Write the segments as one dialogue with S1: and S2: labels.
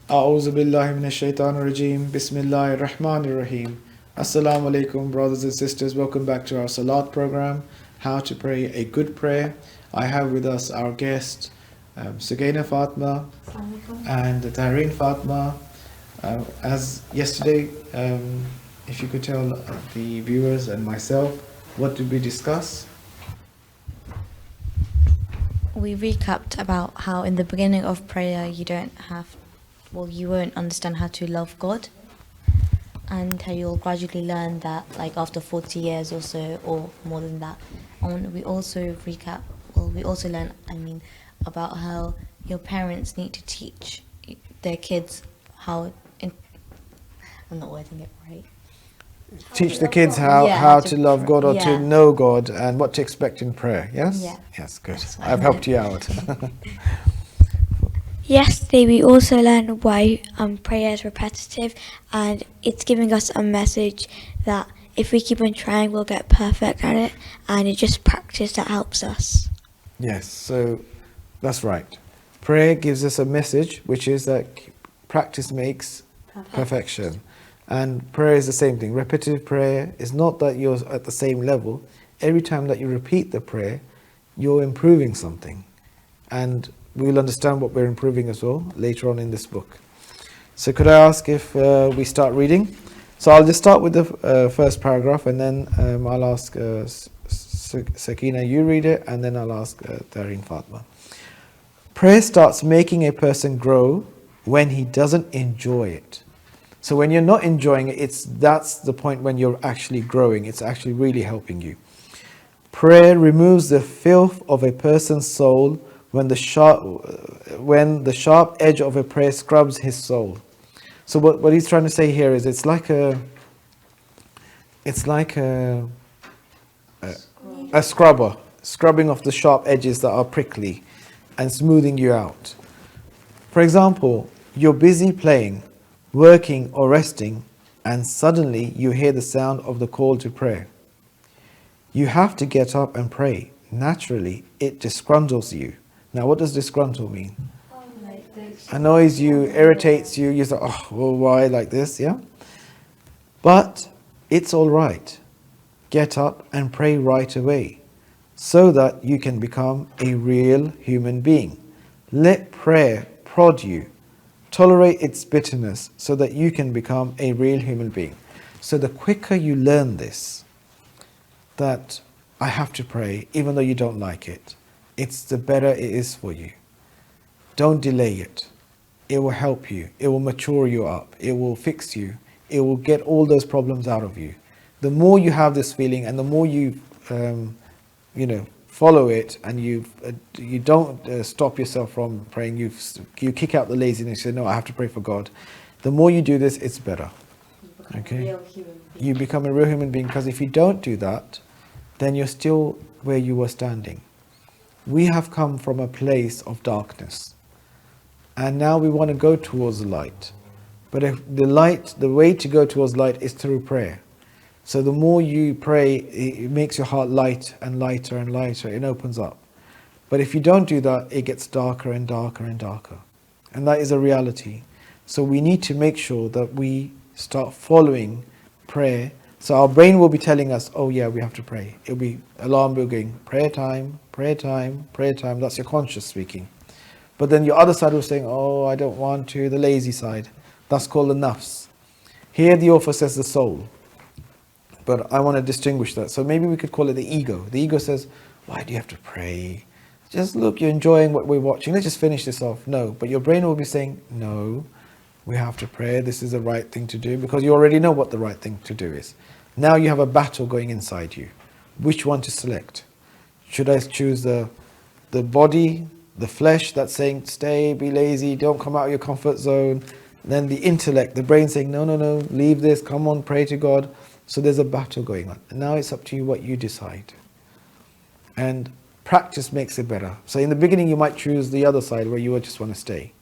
S1: A'udhu billahi minash shaitanir rajeem. Bismillahir rahmanir rahim. Assalamu alaikum, brothers and sisters. Welcome back to our Salaat program, How to Pray a Good Prayer. I have with us our guest, Sugaina Fatma and Tareen Fatma. As yesterday, if you could tell the viewers and myself, what did we discuss?
S2: We recapped about how in the beginning of prayer you won't understand how to love God, and how you'll gradually learn that like after 40 years or so, or more than that. And we also learn about how your parents need to teach their kids I'm not wording it right.
S1: Teach the kids how to love God, or to know God, and what to expect in prayer. Yes?
S2: Yeah.
S1: Yes, good. I've helped you out.
S3: Yesterday we also learned why prayer is repetitive, and it's giving us a message that if we keep on trying we'll get perfect at it, and it's just practice that helps us.
S1: Yes, so that's right. Prayer gives us a message, which is that practice makes perfection. And prayer is the same thing. Repetitive prayer is not that you're at the same level. Every time that you repeat the prayer, you're improving something. And we will understand what we're improving as well later on in this book. So could I ask if we start reading? So I'll just start with the first paragraph, and then I'll ask Sakina, you read it, and then I'll ask Tareen Fatma. Prayer starts making a person grow when he doesn't enjoy it. So when you're not enjoying it, that's the point when you're actually growing. It's actually really helping you. Prayer removes the filth of a person's soul when the sharp edge of a prayer scrubs his soul. So what he's trying to say here is it's like a scrubber, scrubbing off the sharp edges that are prickly and smoothing you out. For example, you're busy playing, working or resting, and suddenly you hear the sound of the call to prayer. You have to get up and pray. Naturally, it disgruntles you. Now, what does disgruntle mean? Annoys you, irritates you. You say, oh, well, why like this? Yeah? But it's all right. Get up and pray right away so that you can become a real human being. Let prayer prod you. Tolerate its bitterness so that you can become a real human being. So the quicker you learn this, that I have to pray even though you don't like it, the better it is for you. Don't delay it. It will help you. It will mature you up. It will fix you. It will get all those problems out of you. The more you have this feeling, and the more you, follow it, and you don't stop yourself from praying. You kick out the laziness. You say, no, I have to pray for God. The more you do this, it's better. Okay. You become a real human being, because if you don't do that, then you're still where you were standing. We have come from a place of darkness, and now we want to go towards the light. But if the way to go towards light is through prayer. So the more you pray, it makes your heart light and lighter and lighter. It opens up. But if you don't do that, it gets darker and darker and darker. And that is a reality. So we need to make sure that we start following prayer. So our brain will be telling us, oh yeah, we have to pray. It'll be alarm bell going, prayer time, prayer time, prayer time. That's your conscious speaking. But then your other side was saying, oh, I don't want to, the lazy side. That's called the nafs. Here the author says the soul. But I want to distinguish that. So maybe we could call it the ego. The ego says, why do you have to pray? Just look, you're enjoying what we're watching. Let's just finish this off. No, but your brain will be saying, no, we have to pray. This is the right thing to do, because you already know what the right thing to do is. Now you have a battle going inside you. Which one to select? Should I choose the body, the flesh that's saying, stay, be lazy, don't come out of your comfort zone? Then the intellect, the brain saying, no, leave this, come on, pray to God. So there's a battle going on. And now it's up to you what you decide. And practice makes it better. So in the beginning you might choose the other side where you just want to stay.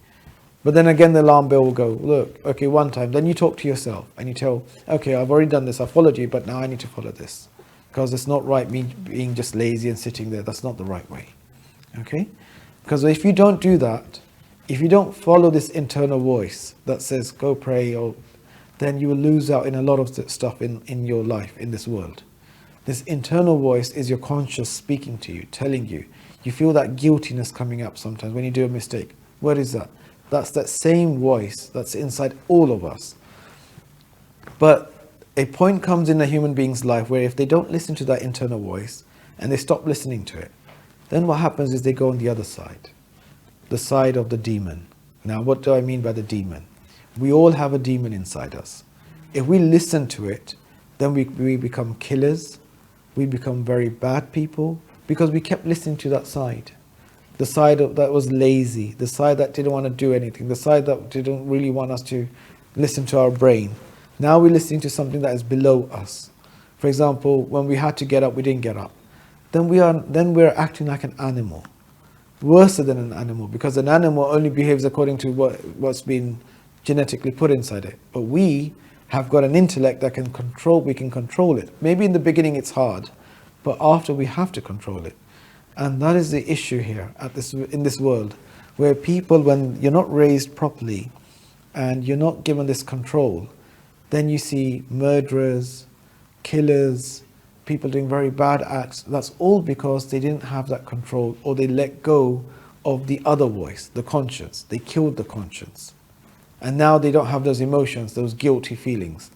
S1: But then again the alarm bell will go, look, okay, one time. Then you talk to yourself and you tell, okay, I've already done this, I followed you, but now I need to follow this. Because it's not right me being just lazy and sitting there. That's not the right way. Okay? Because if you don't do that, If you don't follow this internal voice that says go pray, or then you will lose out in a lot of stuff in your life, in this world. This internal voice is your conscious speaking to you, telling you. You feel that guiltiness coming up sometimes when you do a mistake. What is that? That's that same voice that's inside all of us. But a point comes in a human being's life where if they don't listen to that internal voice and they stop listening to it, then what happens is they go on the other side, the side of the demon. Now, what do I mean by the demon? We all have a demon inside us. If we listen to it, then we become killers, we become very bad people, because we kept listening to that side. The side that was lazy, the side that didn't want to do anything, the side that didn't really want us to listen to our brain. Now we're listening to something that is below us. For example, when we had to get up, we didn't get up. Then we're acting like an animal. Worse than an animal, because an animal only behaves according to what's been genetically put inside it. But we have got an intellect that we can control it. Maybe in the beginning it's hard, but after we have to control it. And that is the issue here in this world, where people, when you're not raised properly and you're not given this control, then you see murderers, killers, people doing very bad acts. That's all because they didn't have that control, or they let go of the other voice, the conscience. They killed the conscience. And now they don't have those emotions, those guilty feelings.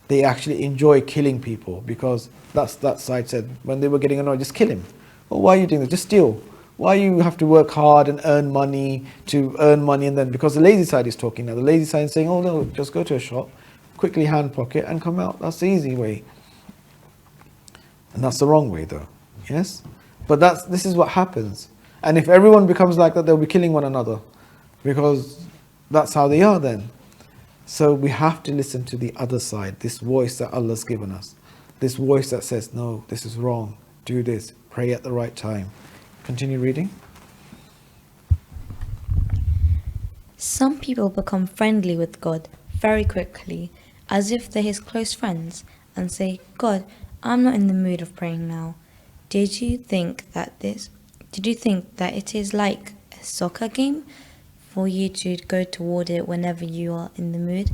S1: They actually enjoy killing people, because that side said, when they were getting annoyed, just kill him. Oh, why are you doing that? Just steal. Why you have to work hard and earn money and then, because the lazy side is talking now. The lazy side is saying, oh no, just go to a shop, quickly hand pocket and come out. That's the easy way. And that's the wrong way though. Yes? But this is what happens. And if everyone becomes like that, they'll be killing one another, because that's how they are then. So we have to listen to the other side, this voice that Allah's given us. This voice that says, no, this is wrong, do this, pray at the right time. Continue reading.
S2: Some people become friendly with God very quickly, as if they're his close friends, and say, God, I'm not in the mood of praying now. Did you think that it is like a soccer game for you to go toward it whenever you are in the mood?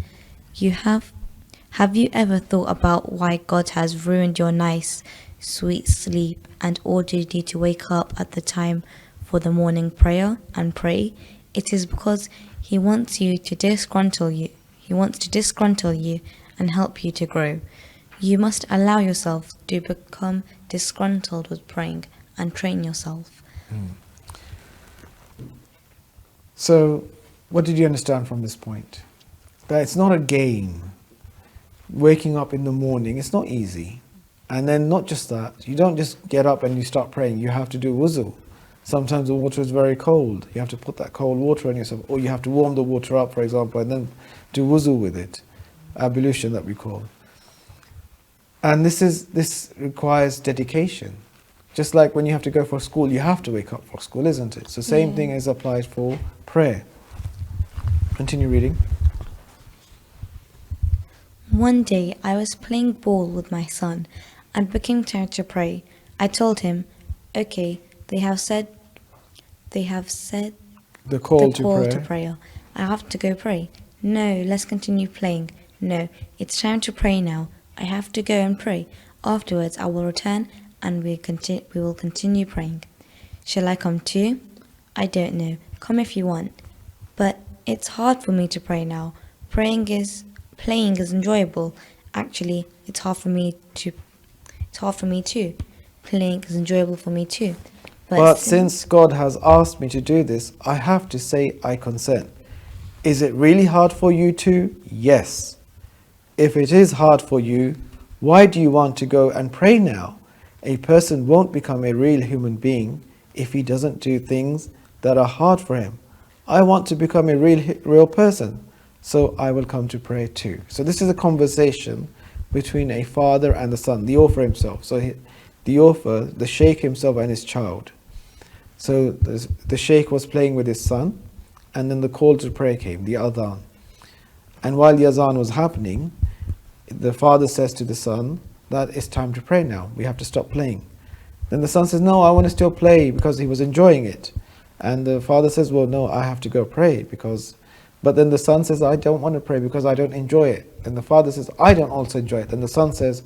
S2: Have you ever thought about why God has ruined your nice, sweet sleep and ordered you to wake up at the time for the morning prayer and pray? It is because he wants to disgruntle you. He wants to disgruntle you and help you to grow. You must allow yourself to become disgruntled with praying and train yourself.
S1: So, what did you understand from this point? That it's not a game. Waking up in the morning, it's not easy. And then not just that, you don't just get up and you start praying. You have to do wuzu. Sometimes the water is very cold. You have to put that cold water on yourself, or you have to warm the water up, for example, and then do wuzu with it. Ablution, that we call. And this requires dedication. Just like when you have to go for school, you have to wake up for school, isn't it? So same thing is applied for prayer. Continue reading.
S2: One day I was playing ball with my son and became tired to pray. I told him, okay, they have said
S1: the call to
S2: prayer. I have to go pray. No, let's continue playing. No, it's time to pray now. I have to go and pray. Afterwards I will return and we will continue praying. Shall I come too? I don't know. Come if you want. But it's hard for me to pray now. Playing is enjoyable. Actually, it's hard for me too. Playing is enjoyable for me too.
S1: But since God has asked me to do this, I have to say I consent. Is it really hard for you too? Yes. If it is hard for you, why do you want to go and pray now? A person won't become a real human being if he doesn't do things that are hard for him. I want to become a real person, so I will come to pray too. So this is a conversation between a father and the son, the author himself. So the sheikh himself and his child. So the sheikh was playing with his son, and then the call to prayer came, the adhan. And while the adhan was happening, the father says to the son that it's time to pray now. We have to stop playing. Then the son says, no, I want to still play, because he was enjoying it. And the father says, well, no, I have to go pray because, but then the son says, I don't want to pray because I don't enjoy it. And the father says, I don't also enjoy it. Then the son says,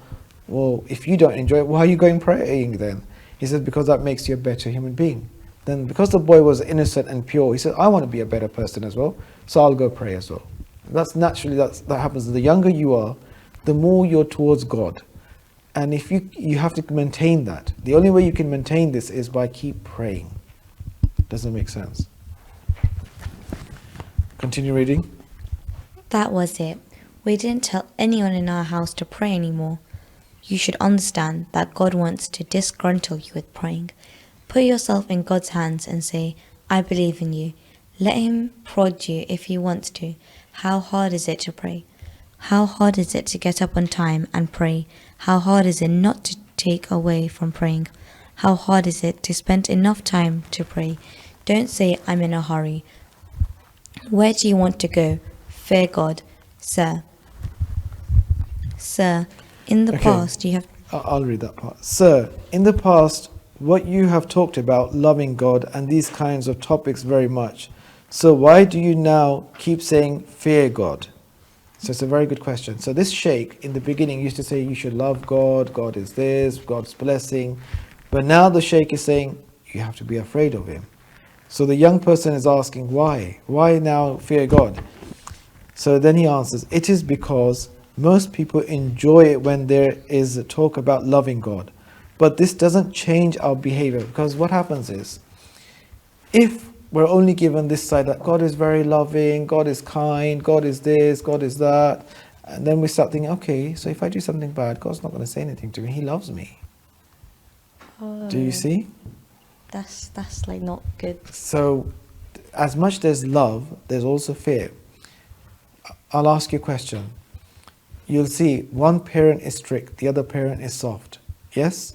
S1: well, if you don't enjoy it, why are you going praying then? He says, because that makes you a better human being. Then because the boy was innocent and pure, he said, I want to be a better person as well, so I'll go pray as well. That's naturally, that happens. The younger you are, the more you're towards God. And if you have to maintain that. The only way you can maintain this is by keep praying. Doesn't make sense. Continue reading.
S2: That was it. We didn't tell anyone in our house to pray anymore. You should understand that God wants to disgruntle you with praying. Put yourself in God's hands and say, I believe in you. Let him prod you if he wants to. How hard is it to pray? How hard is it to get up on time and pray? How hard is it not to take away from praying? How hard is it to spend enough time to pray? Don't say, I'm in a hurry. Where do you want to go? Fear God, sir. Sir, in the past you have...
S1: I'll read that part. Sir, in the past, what you have talked about, loving God and these kinds of topics very much. So why do you now keep saying, fear God? So it's a very good question. So this sheikh in the beginning used to say you should love God, God is this, God's blessing. But now the sheikh is saying you have to be afraid of him. So the young person is asking why? Why now fear God? So then he answers, it is because most people enjoy it when there is a talk about loving God. But this doesn't change our behavior, because what happens is, if we're only given this side that God is very loving, God is kind, God is this, God is that, and then we start thinking, okay, so if I do something bad, God's not going to say anything to me, he loves me. Do you see?
S2: That's like not good.
S1: So as much there's love, there's also fear. I'll ask you a question. You'll see one parent is strict, the other parent is soft. Yes?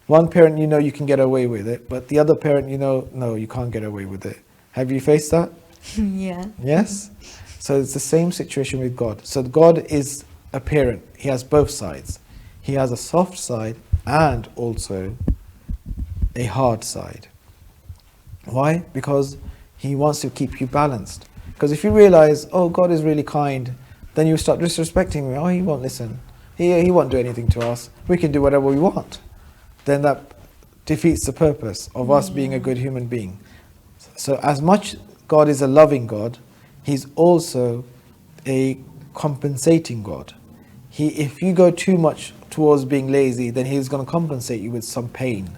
S1: One parent, you know you can get away with it, but the other parent, you know, no, you can't get away with it. Have you faced that?
S2: Yeah.
S1: Yes? So it's the same situation with God. So God is a parent. He has both sides. He has a soft side and also a hard side. Why? Because he wants to keep you balanced. Because if you realize, oh, God is really kind, then you start disrespecting me. Oh, he won't listen. He won't do anything to us. We can do whatever we want. Then that defeats the purpose of us being a good human being. So as much God is a loving God, he's also a compensating God. If you go too much towards being lazy, then he's going to compensate you with some pain.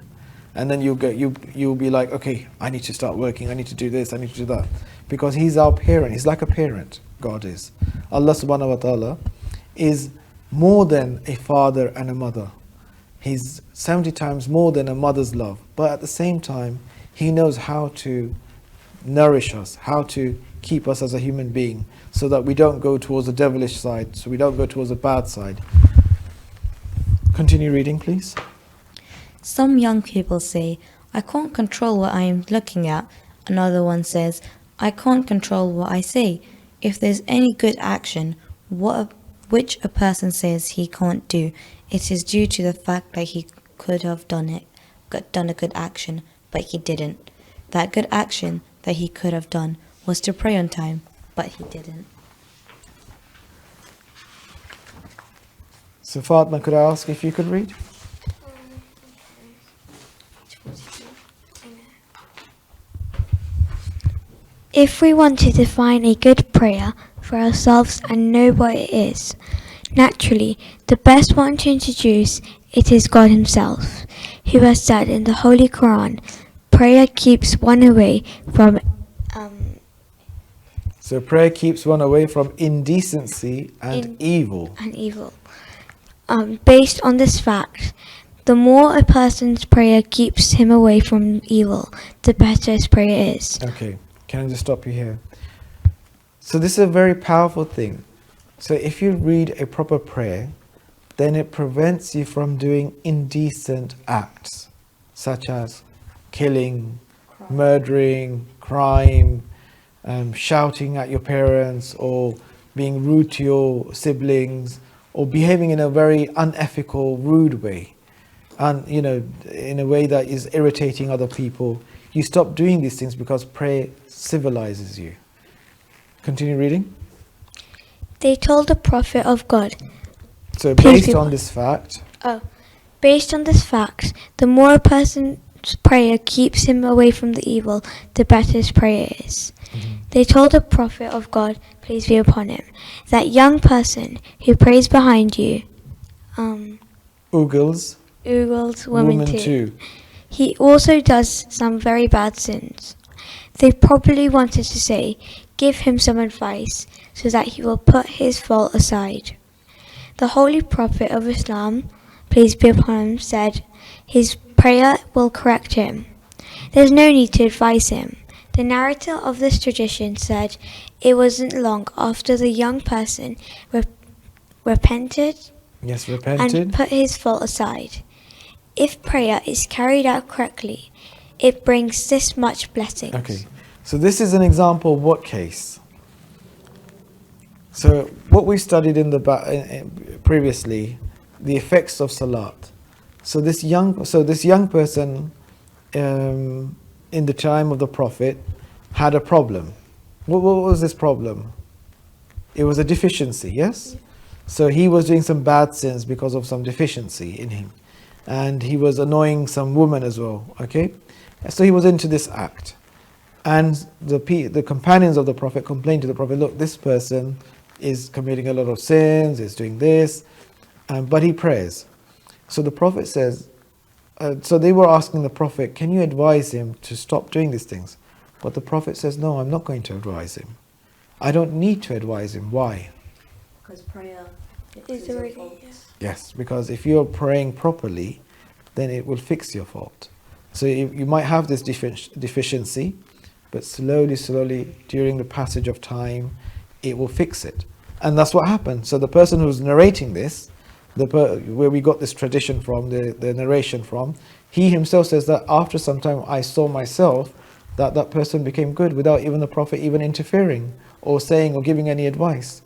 S1: And then you'll be like, okay, I need to start working, I need to do this, I need to do that. Because he's our parent, he's like a parent, God is. Allah subhanahu wa ta'ala is more than a father and a mother. He's 70 times more than a mother's love. But at the same time, he knows how to nourish us, how to keep us as a human being, so that we don't go towards the devilish side, so we don't go towards the bad side. Continue reading, please.
S2: Some young people say, I can't control what I am looking at. Another one says, I can't control what I say. If there's any good action, which a person says he can't do, it is due to the fact that he could have done a good action, but he didn't. That good action that he could have done was to pray on time, but he didn't.
S1: So Fatma, could I ask if you could read?
S3: If we want to define a good prayer for ourselves and know what it is, naturally, the best one to introduce it is God himself, who has said in the Holy Quran, prayer keeps one away from...
S1: So prayer keeps one away from indecency and evil.
S3: Based on this fact, the more a person's prayer keeps him away from evil, the better his prayer is.
S1: Okay, can I just stop you here? So this is a very powerful thing. So if you read a proper prayer, then it prevents you from doing indecent acts, such as killing, murdering, crime, shouting at your parents, or being rude to your siblings, or behaving in a very unethical, rude way, and in a way that is irritating other people. You stop doing these things because prayer civilizes you. Continue reading.
S3: They told the Prophet of God.
S1: So
S3: Please
S1: based
S3: be-
S1: on this fact,
S3: Based on this fact, the more a person's prayer keeps him away from the evil, the better his prayer is. They told the Prophet of God, peace be upon him, that young person who prays behind you,
S1: ogles,
S3: women too. He also does some very bad sins. They probably wanted to say, give him some advice so that he will put his fault aside. The Holy Prophet of Islam, peace be upon him, said his prayer will correct him. There's no need to advise him. The narrator of this tradition said it wasn't long after the young person repented and put his fault aside. If prayer is carried out correctly, it brings this much blessings.
S1: Okay, so this is an example of what case? So what we studied in the previously, the effects of Salaat. So this young person in the time of the Prophet had a problem. What was this problem? It was a deficiency, yes? So he was doing some bad sins because of some deficiency in him. And he was annoying some woman as well, okay? So he was into this act. And the companions of the Prophet complained to the Prophet, look, this person is committing a lot of sins, is doing this, but he prays. So the Prophet says, so they were asking the Prophet, can you advise him to stop doing these things? But the Prophet says, no, I'm not going to advise him. I don't need to advise him. Why?
S2: Because prayer
S3: Is already,
S1: Yes, because if you're praying properly, then it will fix your fault. So you might have this deficiency, but slowly, during the passage of time, it will fix it. And that's what happened. So the person who's narrating this, where we got this tradition from, the narration from, he himself says that after some time I saw myself that person became good without even the Prophet even interfering or saying or giving any advice.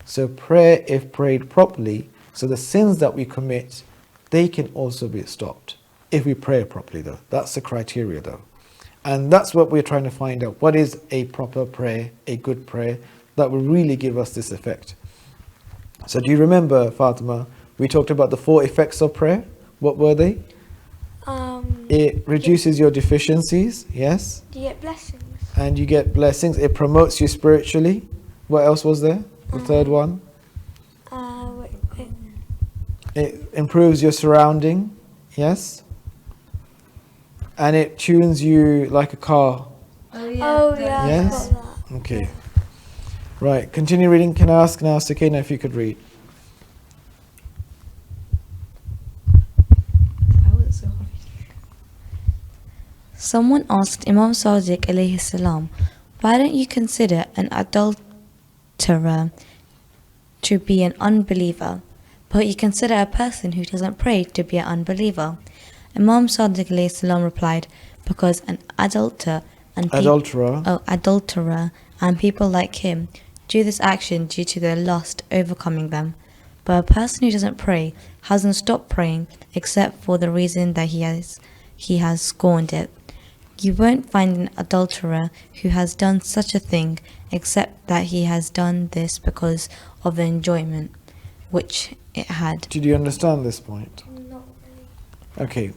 S1: So prayer, if prayed properly, so the sins that we commit, they can also be stopped if we pray properly though. That's the criteria though. And that's what we're trying to find out. What is a proper prayer, a good prayer, that will really give us this effect? So do you remember, Fatima, we talked about the 4 effects of prayer? What were they? It reduces your deficiencies, yes?
S3: You get blessings.
S1: And you get blessings. It promotes you spiritually. What else was there? The third one? It improves your surrounding, yes? And it tunes you like a car.
S3: Yeah.
S1: Yes?
S3: I got that.
S1: Okay. Right, continue reading. Can I ask now, Sakina, if you could read?
S2: Someone asked Imam Sadiq alayhi salam, why don't you consider an adulterer to be an unbeliever, but you consider a person who doesn't pray to be an unbeliever? Imam Sadiq alayhi salam replied, because an adulterer and people like him do this action due to their lust overcoming them. But a person who doesn't pray hasn't stopped praying except for the reason that he has scorned it. You won't find an adulterer who has done such a thing except that he has done this because of the enjoyment which it had.
S1: Did you understand this point?
S3: Not really.
S1: Okay.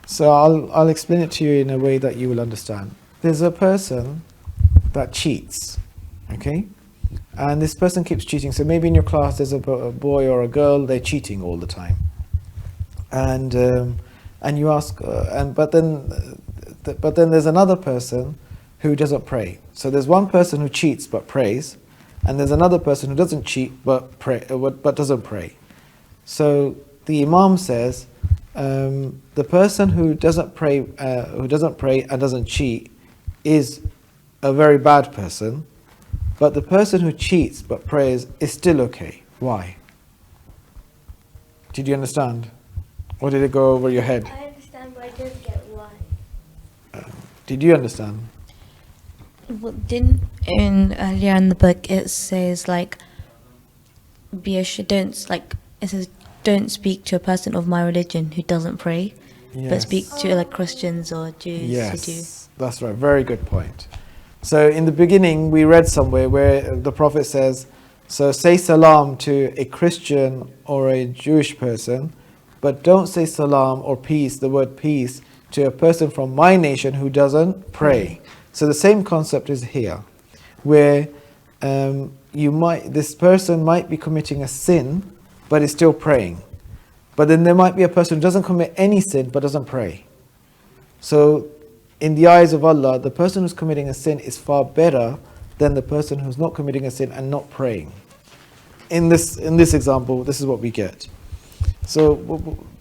S1: So I'll explain it to you in a way that you will understand. There's a person that cheats, okay? And this person keeps cheating. So maybe in your class there's a boy or a girl, they're cheating all the time. And you ask, but then there's another person who doesn't pray. So there's one person who cheats but prays, and there's another person who doesn't cheat but doesn't pray. So the Imam says, the person who doesn't pray and doesn't cheat is a very bad person, but the person who cheats but prays is still okay. Why? Did you understand? Or did it go over your head?
S3: I understand, but I don't get why.
S1: Did you understand?
S2: Well, earlier in the book it says don't speak to a person of my religion who doesn't pray. but speak to like Christians or Jews who do.
S1: Yes, that's right. Very good point. So in the beginning, we read somewhere where the Prophet says, so say salam to a Christian or a Jewish person, but don't say salam or peace, the word peace, to a person from my nation who doesn't pray. So the same concept is here, where this person might be committing a sin, but is still praying. But then there might be a person who doesn't commit any sin, but doesn't pray. So in the eyes of Allah, the person who's committing a sin is far better than the person who's not committing a sin and not praying. In this example, this is what we get. So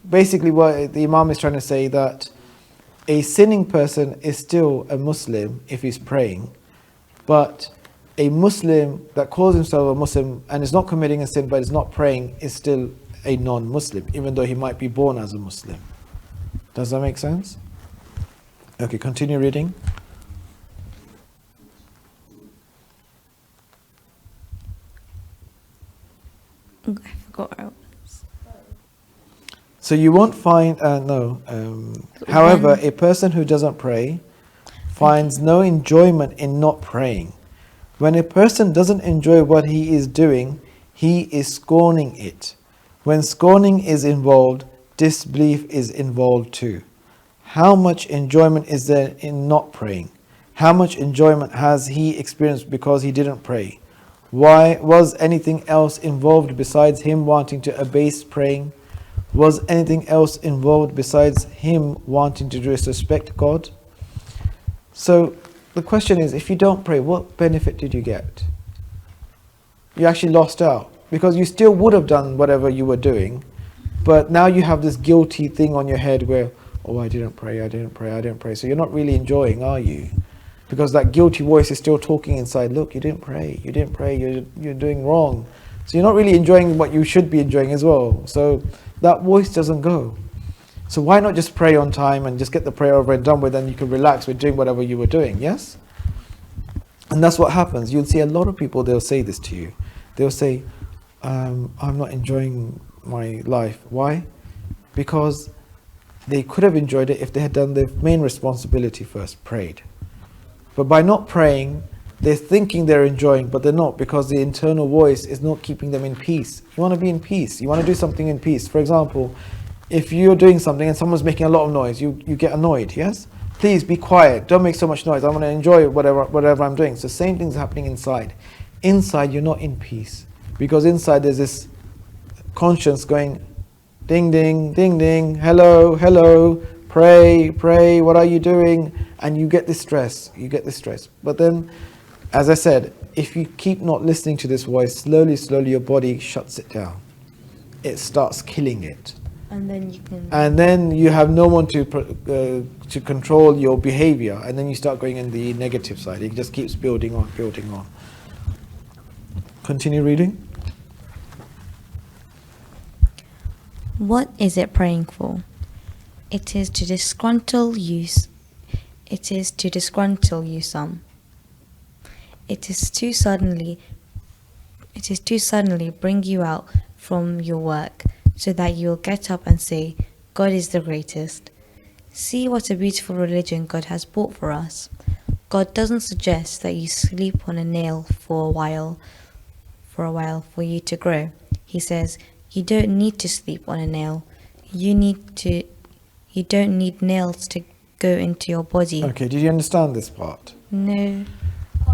S1: basically what the Imam is trying to say, that a sinning person is still a Muslim if he's praying, but a Muslim that calls himself a Muslim and is not committing a sin but is not praying is still a non-Muslim, even though he might be born as a Muslim. Does that make sense? Okay, continue reading.
S2: I forgot where I was.
S1: So you won't find, however, a person who doesn't pray finds no enjoyment in not praying. When a person doesn't enjoy what he is doing, he is scorning it. When scorning is involved, disbelief is involved too. How much enjoyment is there in not praying? How much enjoyment has he experienced because he didn't pray? Why was anything else involved besides him wanting to abase praying? Was anything else involved besides him wanting to disrespect God? So the question is, if you don't pray, what benefit did you get? You actually lost out, because you still would have done whatever you were doing, but now you have this guilty thing on your head where, oh, I didn't pray. So you're not really enjoying, are you? Because that guilty voice is still talking inside. Look, you didn't pray, you're doing wrong. So you're not really enjoying what you should be enjoying as well. So that voice doesn't go. So why not just pray on time and just get the prayer over and done with, and you can relax with doing whatever you were doing, yes? And that's what happens. You'll see a lot of people, they'll say this to you. They'll say, I'm not enjoying my life. Why? Because they could have enjoyed it if they had done their main responsibility first, prayed. But by not praying, they're thinking they're enjoying, but they're not, because the internal voice is not keeping them in peace. You want to be in peace. You want to do something in peace. For example, if you're doing something and someone's making a lot of noise, you get annoyed, yes? Please be quiet. Don't make so much noise. I want to enjoy whatever I'm doing. So same thing's happening inside. Inside, you're not in peace, because inside there's this conscience going, ding, ding, ding, ding, hello, hello, pray, pray, what are you doing? And you get this stress, But then, as I said, if you keep not listening to this voice, slowly, your body shuts it down. It starts killing it. And then you have no one to control your behavior, and then you start going in the negative side. It just keeps building on. Continue reading.
S2: What is it praying for? It is to disgruntle you some. It is to suddenly bring you out from your work, so that you will get up and say, God is the greatest. See what a beautiful religion God has bought for us. God doesn't suggest that you sleep on a nail for a while for you to grow. He says, you don't need to sleep on a nail. You don't need nails to go into your body.
S1: Okay, did you understand this part?
S2: No.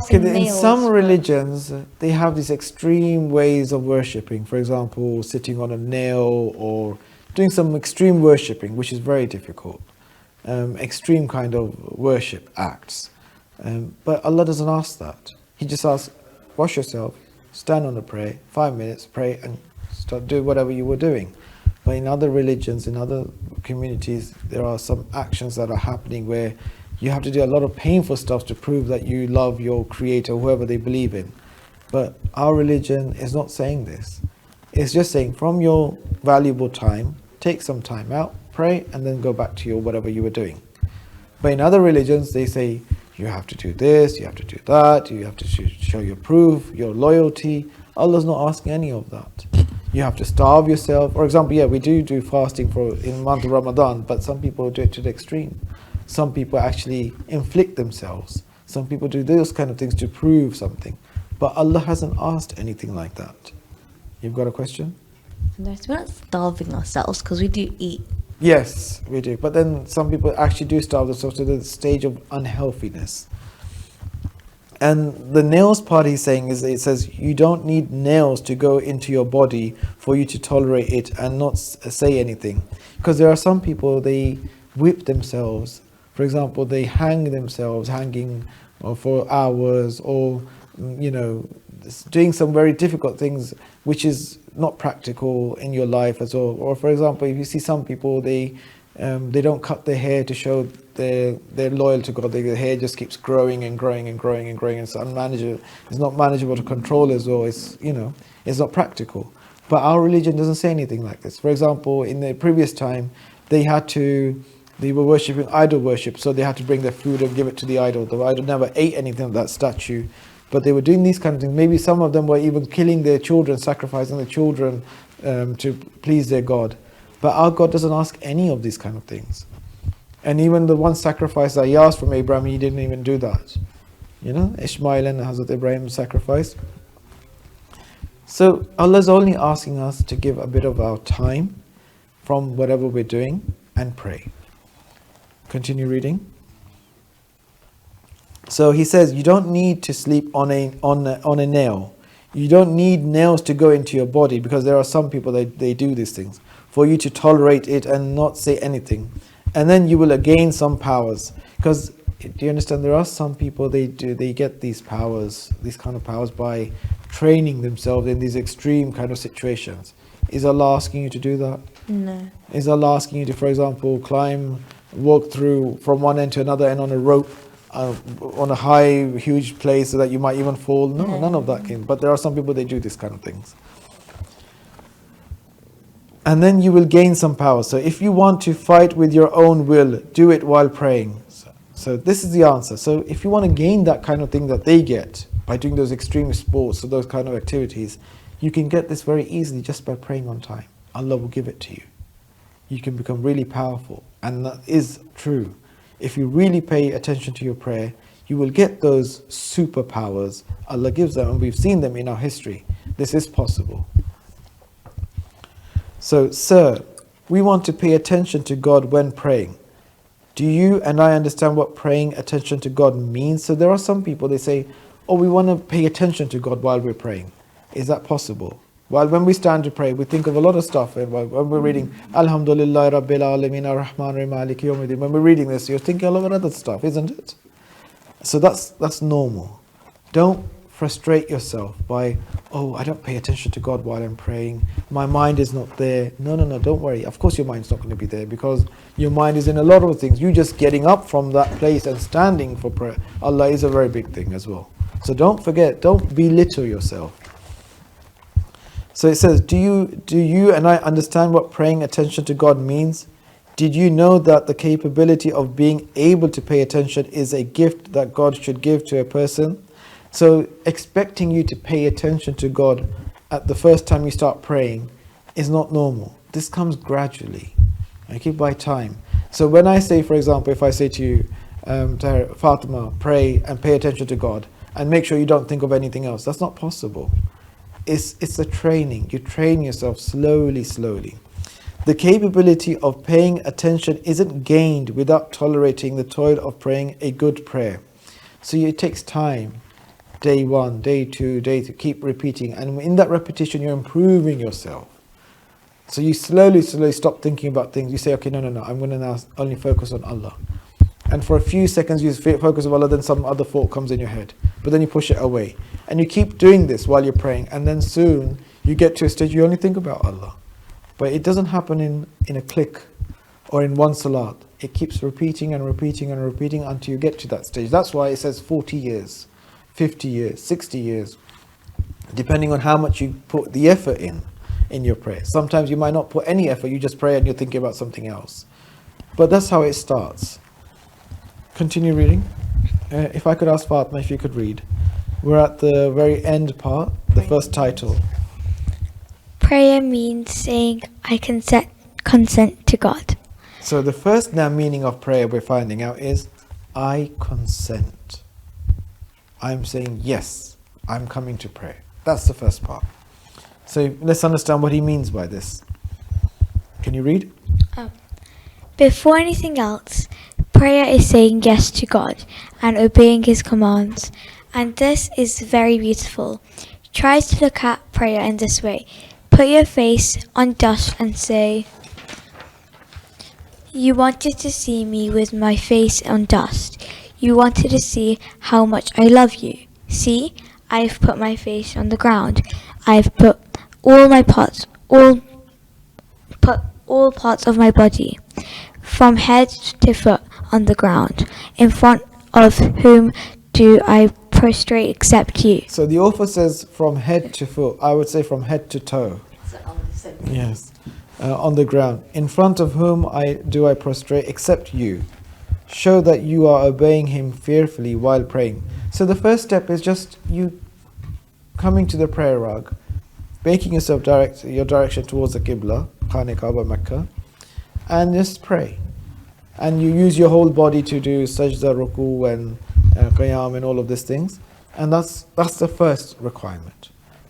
S1: Okay, in some religions, they have these extreme ways of worshipping. For example, sitting on a nail or doing some extreme worshipping, which is very difficult. Extreme kind of worship acts. But Allah doesn't ask that. He just asks, wash yourself, stand on the prayer, 5 minutes, pray, and start doing whatever you were doing. But in other religions, in other communities, there are some actions that are happening where you have to do a lot of painful stuff to prove that you love your creator, whoever they believe in. But our religion is not saying this. It's just saying, from your valuable time, take some time out, pray, and then go back to your whatever you were doing. But in other religions, they say, you have to do this, you have to do that, you have to show your proof, your loyalty. Allah's not asking any of that. You have to starve yourself. For example, yeah, we do fasting in the month of Ramadan, but some people do it to the extreme. Some people actually inflict themselves. Some people do those kind of things to prove something. But Allah hasn't asked anything like that. You've got a question?
S2: No, we're not starving ourselves because we do eat.
S1: Yes, we do. But then some people actually do starve themselves to the stage of unhealthiness. And the nails part he's saying is, it says you don't need nails to go into your body for you to tolerate it and not say anything. Because there are some people, they whip themselves. For example, they hang themselves, hanging for hours, or, you know, doing some very difficult things which is not practical in your life as well. Or for example, if you see some people, they don't cut their hair to show they're loyal to God. Their hair just keeps growing and growing and growing and growing. It's unmanageable. It's not manageable to control as well. It's, you know, it's not practical. But our religion doesn't say anything like this. For example, in the previous time, they were worshipping idol worship, so they had to bring their food and give it to the idol. The idol never ate anything of that statue, but they were doing these kind of things. Maybe some of them were even killing their children, sacrificing their children to please their God. But our God doesn't ask any of these kind of things. And even the one sacrifice that he asked from Abraham, he didn't even do that. You know, Ishmael and Hazrat Ibrahim sacrifice. So Allah's only asking us to give a bit of our time from whatever we're doing and pray. Continue reading. So he says, you don't need to sleep on a nail. You don't need nails to go into your body, because there are some people they do these things for you to tolerate it and not say anything. And then you will gain some powers. Because, do you understand, there are some people, they get these powers, these kind of powers, by training themselves in these extreme kind of situations. Is Allah asking you to do that?
S2: No.
S1: Is Allah asking you to, for example, walk through from one end to another and on a rope, on a high, huge place so that you might even fall? No, none of that can. But there are some people, they do these kind of things. And then you will gain some power. So if you want to fight with your own will, do it while praying. So this is the answer. So if you want to gain that kind of thing that they get by doing those extreme sports or those kind of activities, you can get this very easily just by praying on time. Allah will give it to you. You can become really powerful. And that is true. If you really pay attention to your prayer, you will get those superpowers Allah gives them. And we've seen them in our history. This is possible. So, sir, we want to pay attention to God when praying. Do you and I understand what praying attention to God means? So there are some people, they say, oh, we want to pay attention to God while we're praying. Is that possible? While when we stand to pray, we think of a lot of stuff. When we're reading, Alhamdulillah Rabbil Alameen Ar-Rahman Ar-Rahim Maliki Yawmiddin, when we're reading this, you're thinking a lot of other stuff, isn't it? So that's normal. Don't frustrate yourself by, oh, I don't pay attention to God while I'm praying. My mind is not there. No, don't worry. Of course your mind's not going to be there, because your mind is in a lot of things. You just getting up from that place and standing for prayer, Allah is a very big thing as well. So don't forget, don't belittle yourself. So it says, do you and I understand what praying attention to God means? Did you know that the capability of being able to pay attention is a gift that God should give to a person? So expecting you to pay attention to God at the first time you start praying is not normal. This comes gradually, okay, by time. So when I say, for example, if I say to you, Fatima, pray and pay attention to God and make sure you don't think of anything else, that's not possible. It's a training. You train yourself slowly. The capability of paying attention isn't gained without tolerating the toil of praying a good prayer. So it takes time. Day 1, day 2, day 3, keep repeating. And in that repetition, you're improving yourself. So you slowly stop thinking about things. You say, okay, no, I'm going to now only focus on Allah. And for a few seconds you focus on Allah, then some other thought comes in your head. But then you push it away. And you keep doing this while you're praying. And then soon you get to a stage you only think about Allah. But it doesn't happen in a click or in one salat. It keeps repeating and repeating and repeating until you get to that stage. That's why it says 40 years, 50 years, 60 years, depending on how much you put the effort in your prayer. Sometimes you might not put any effort, you just pray and you're thinking about something else. But that's how it starts. Continue reading. If I could ask Fatima if you could read. We're at the very end part, the first title.
S3: Prayer means saying, I consent to God.
S1: So the first now meaning of prayer we're finding out is, I consent. I'm saying, yes, I'm coming to pray. That's the first part. So let's understand what he means by this. Can you read?
S3: Before anything else, prayer is saying yes to God and obeying His commands. And this is very beautiful. Try to look at prayer in this way. Put your face on dust and say, you wanted to see me with my face on dust. You wanted to see how much I love you. See, I've put my face on the ground. I've put all parts of my body, from head to foot, on the ground. In front of whom do I prostrate except you?
S1: So the author says from head to foot. I would say from head to toe. Yes. On the ground. In front of whom do I prostrate except you? Show that you are obeying him fearfully while praying. So the first step is just you coming to the prayer rug, making yourself your direction towards the Qibla, Khane Kaaba, Mecca, and just pray. And you use your whole body to do sajda, ruku, and qiyam, and all of these things. And that's the first requirement.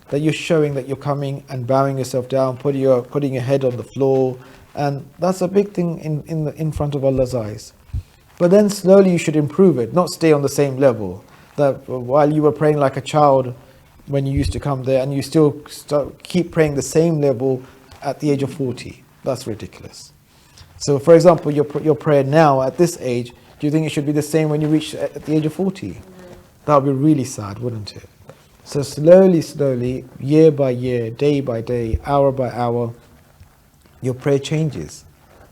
S1: That you're showing that you're coming and bowing yourself down, putting your head on the floor, and that's a big thing in front of Allah's eyes. But then slowly you should improve it, not stay on the same level. That while you were praying like a child when you used to come there, and you still keep praying the same level at the age of 40. That's ridiculous. So, for example, your prayer now at this age, do you think it should be the same when you reach at the age of 40? That would be really sad, wouldn't it? So slowly, year by year, day by day, hour by hour, your prayer changes.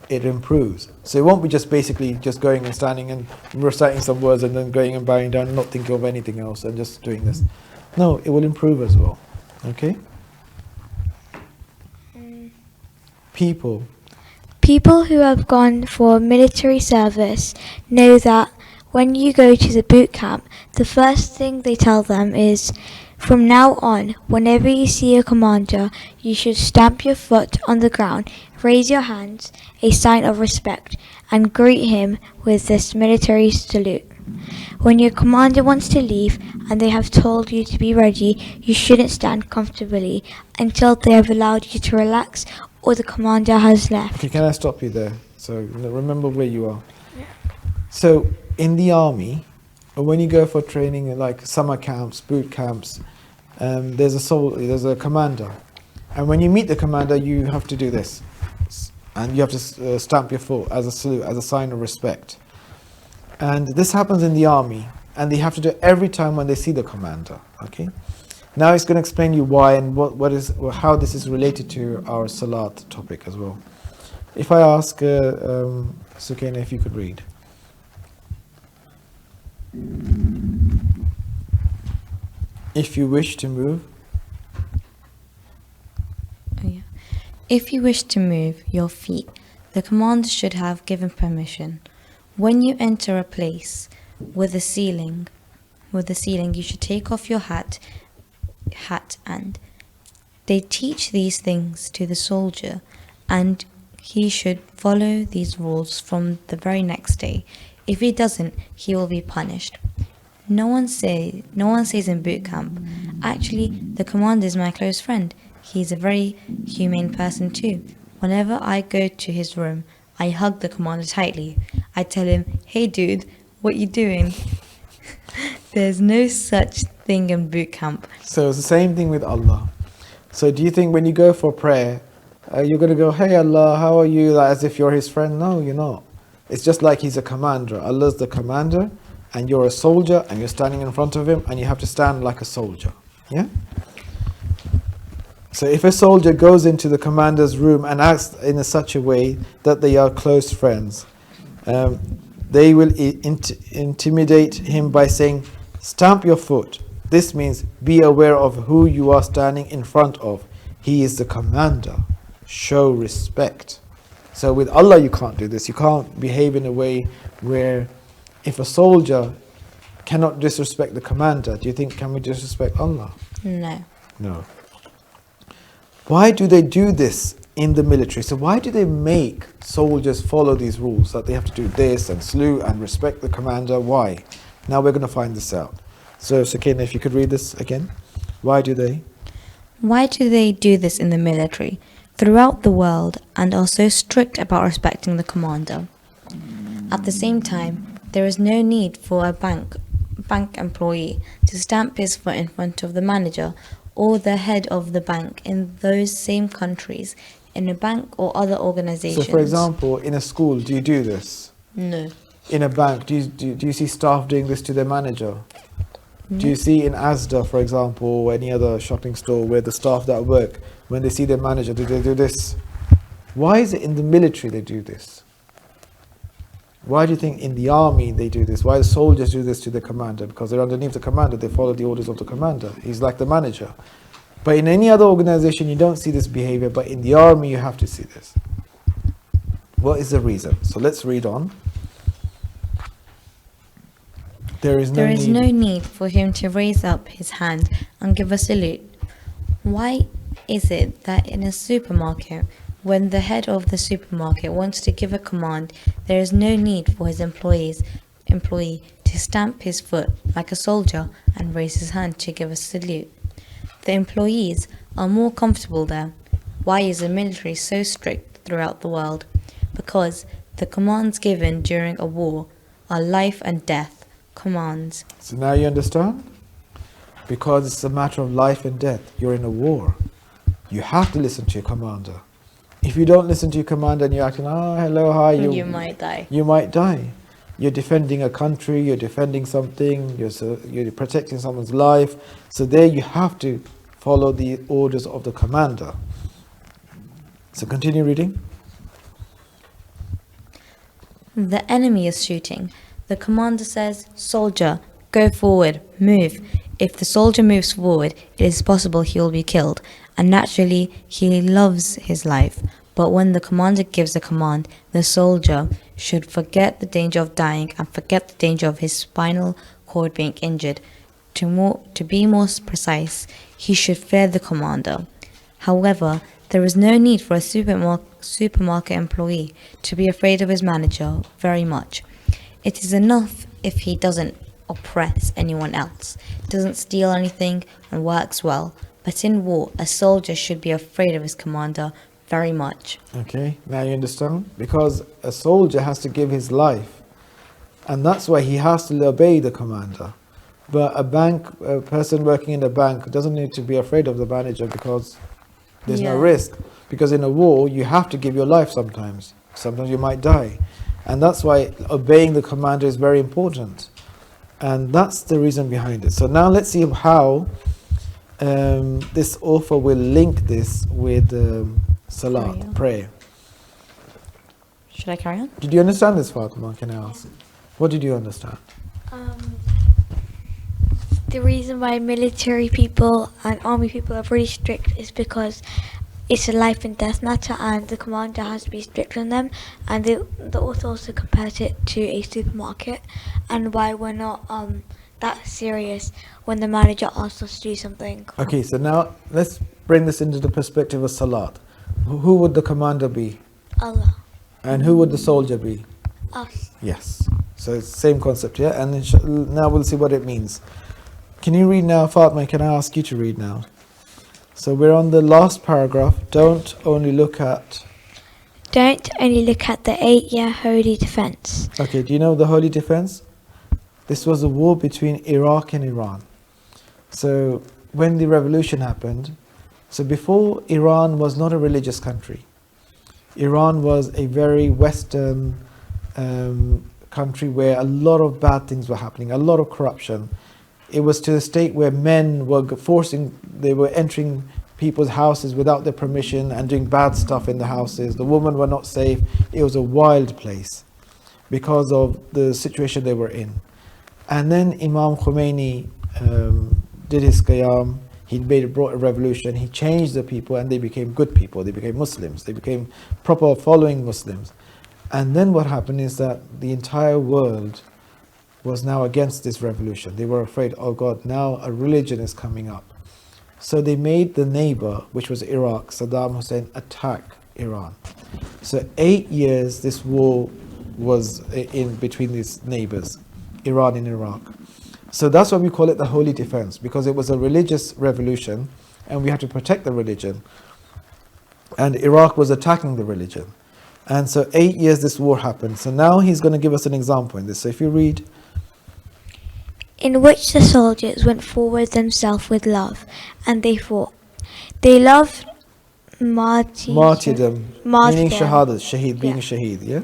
S1: It improves. So it won't be just basically just going and standing and reciting some words and then going and bowing down and not thinking of anything else and just doing this. No, it will improve as well. Okay?
S3: People who have gone for military service know that when you go to the boot camp, the first thing they tell them is, from now on, whenever you see a commander, you should stamp your foot on the ground, raise your hands, a sign of respect, and greet him with this military salute. When your commander wants to leave and they have told you to be ready, you shouldn't stand comfortably until they have allowed you to relax or the commander has left.
S1: Okay, can I stop you there? So remember where you are. So in the army, when you go for training like summer camps, boot camps, there's a commander. And when you meet the commander, you have to do this. And you have to stamp your foot as a salute, as a sign of respect. And this happens in the army, and they have to do it every time when they see the commander. Okay. Now he's going to explain you why and how this is related to our Salaat topic as well. If I ask Sukaina if you could read. If you wish to move.
S2: Oh, yeah. If you wish to move your feet, the commander should have given permission. When you enter a place with a ceiling, you should take off your hat, and they teach these things to the soldier, and he should follow these rules from the very next day. If he doesn't, he will be punished. No one says in boot camp, actually, the commander is my close friend. He's a very humane person too. Whenever I go to his room, I hug the commander tightly. I tell him, hey dude, what you doing? There's no such thing in boot camp.
S1: So it's the same thing with Allah. So do you think when you go for prayer, you're going to go, hey Allah, how are you? Like, as if you're his friend? No, you're not. It's just like he's a commander. Allah's the commander, and you're a soldier, and you're standing in front of him, and you have to stand like a soldier. Yeah? So if a soldier goes into the commander's room and acts in such a way that they are close friends, they will intimidate him by saying, stamp your foot. This means be aware of who you are standing in front of. He is the commander. Show respect. So with Allah you can't do this. You can't behave in a way where if a soldier cannot disrespect the commander, do you think can we disrespect Allah?
S2: No.
S1: No. Why do they do this in the military? So why do they make soldiers follow these rules that they have to do this and salute and respect the commander? Why? Now we're going to find this out. So Sakina, if you could read this again. Why do they?
S2: Why do they do this in the military throughout the world and are so strict about respecting the commander? At the same time, there is no need for a bank employee to stamp his foot in front of the manager or the head of the bank in those same countries, in a bank or other organizations.
S1: So for example, in a school, do you do this?
S2: No.
S1: In a bank, do you see staff doing this to their manager? Do you see in Asda, for example, or any other shopping store where the staff that work, when they see their manager, do they do this? Why is it in the military they do this? Why do you think in the army they do this? Why the soldiers do this to the commander? Because they're underneath the commander, they follow the orders of the commander. He's like the manager. But in any other organization, you don't see this behavior, but in the army, you have to see this. What is the reason? So let's read on. There is no
S2: need for him to raise up his hand and give a salute. Why is it that in a supermarket, when the head of the supermarket wants to give a command, there is no need for his employee to stamp his foot like a soldier and raise his hand to give a salute? The employees are more comfortable there. Why is the military so strict throughout the world? Because the commands given during a war are life and death commands.
S1: So now you understand? Because it's a matter of life and death. You're in a war. You have to listen to your commander. If you don't listen to your commander and you're acting, hello, hi,
S2: you might die.
S1: You might die. You're defending a country, you're defending something, you're protecting someone's life. So there you have to follow the orders of the commander. So continue reading.
S2: The enemy is shooting. The commander says, "Soldier, go forward, move." If the soldier moves forward, it is possible he will be killed, and naturally he loves his life. But when the commander gives a command, the soldier should forget the danger of dying and forget the danger of his spinal cord being injured. To be more precise, he should fear the commander. However, there is no need for a supermarket employee to be afraid of his manager very much. It is enough if he doesn't oppress anyone else, doesn't steal anything, and works well. But in war, a soldier should be afraid of his commander very much.
S1: Okay, now you understand? Because a soldier has to give his life, and that's why he has to obey the commander. But a person working in a bank doesn't need to be afraid of the manager because there's no risk. Because in a war, you have to give your life sometimes. Sometimes you might die. And that's why obeying the commander is very important. And that's the reason behind it. So now let's see how this author will link this with Salaat, prayer.
S2: Should I carry on?
S1: Did you understand this, Fatima? Can I ask? What did you understand?
S3: The reason why military people and army people are pretty strict is because it's a life and death matter, and the commander has to be strict on them. And the author also compares it to a supermarket, and why we're not that serious when the manager asks us to do something.
S1: Okay, so now let's bring this into the perspective of Salaat. Who would the commander be?
S3: Allah.
S1: And who would the soldier be?
S3: Us.
S1: Yes. So it's the same concept, yeah? And now we'll see what it means. Can you read now, Fatima? Can I ask you to read now? So we're on the last paragraph. Don't only look at the
S3: 8-year holy defense.
S1: Okay, do you know the holy defense? This was a war between Iraq and Iran. So when the revolution happened, so before, Iran was not a religious country. Iran was a very Western country where a lot of bad things were happening, a lot of corruption. It was to the state where men were they were entering people's houses without their permission and doing bad stuff in the houses. The women were not safe. It was a wild place because of the situation they were in. And then Imam Khomeini did his qiyam. He brought a revolution. He changed the people and they became good people. They became Muslims. They became proper following Muslims. And then what happened is that the entire world was now against this revolution. They were afraid, oh God, now a religion is coming up. So they made the neighbor, which was Iraq, Saddam Hussein, attack Iran. So 8 years this war was in between these neighbors, Iran and Iraq. So that's why we call it the Holy Defense, because it was a religious revolution and we had to protect the religion. And Iraq was attacking the religion. And so 8 years this war happened. So now he's going to give us an example in this. So if you read,
S3: in which the soldiers went forward themselves with love, and they fought. They loved
S1: martyrdom, meaning shahada, shaheed, being shaheed, yeah?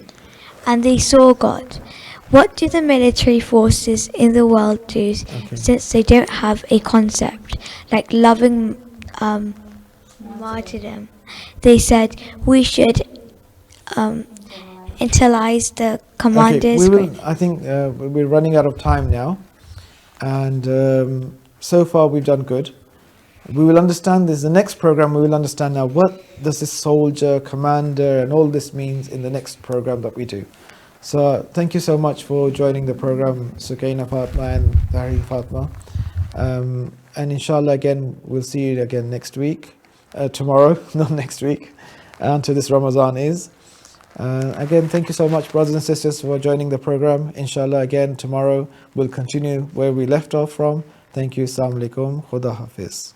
S3: And they saw God. What do the military forces in the world do, since they don't have a concept like loving martyrdom? They said we should internalize the commanders.
S1: Okay, I think we're running out of time now. And so far we've done good. We will understand this, the next program we will understand now what does this soldier, commander and all this means in the next program that we do. So thank you so much for joining the program, Sukaina Fatma and Tahir Fatma. And inshallah again, we'll see you again next week, tomorrow, not next week, until this Ramazan is. Again, thank you so much, brothers and sisters, for joining the program. Inshallah, again, tomorrow we'll continue where we left off from. Thank you. Assalamu alaikum. Khuda Hafiz.